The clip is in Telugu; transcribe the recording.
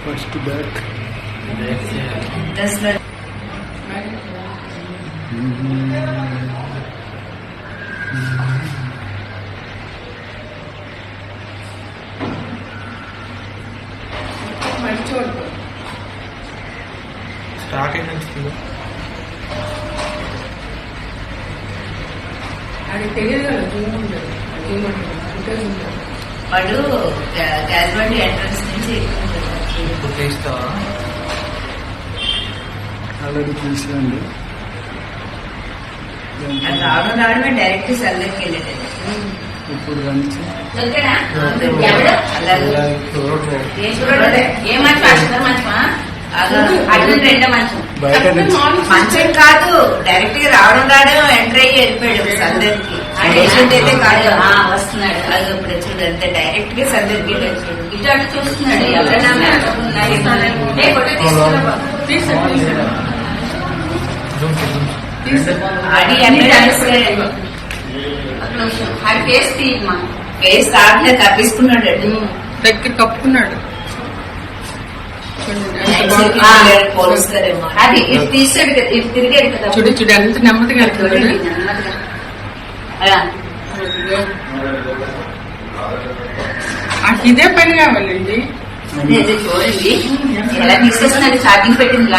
ఫస్ట్ బ్యాక్ స్టార్టింగ్ నుంచి అది తెలియదు కదా జూమ్ ఉంటుంది వాడు క్యాజువాలిటీ ఎంట్రన్స్ నుంచి ఇప్పుడు తీస్తావా ఆల్రెడీ తీసినండి రావడమే డైరెక్ట్ సెల్ దగ్గరికి వెళ్ళేది ఇప్పుడు రంచి ఏ మంచం అసలు మంచమా రెండో మంచం బయట నుంచి మంచం కాదు డైరెక్ట్ గా రావడం ఎంటర్ అయ్యి వెళ్ళిపోయాడు సెల్ దగ్గరికి పేషెంట్ అయితే కాదు వస్తున్నాడు అది ఇప్పుడు చూడు అంతే డైరెక్ట్ గా సెల్ దగ్గరికి వచ్చాడు ఇటు అటు చూస్తున్నాడు ఎవరైనా అది అది ఫేస్ తీయమ్మా ఫేస్ తాగలేదు తప్పించుకున్నాడు దగ్గర కప్పుకున్నాడు అది ఇటు తీసాడు కదా ఇటు తిరిగాడు కదా చూడు చూడు ఎంత నెమ్మదిగా వెళ్తున్నాడు ఇదే పని కావాలండి అదే చూడండి ఎలా తీసుకొస్తున్నాడు ఛార్జింగ్ పెట్టింది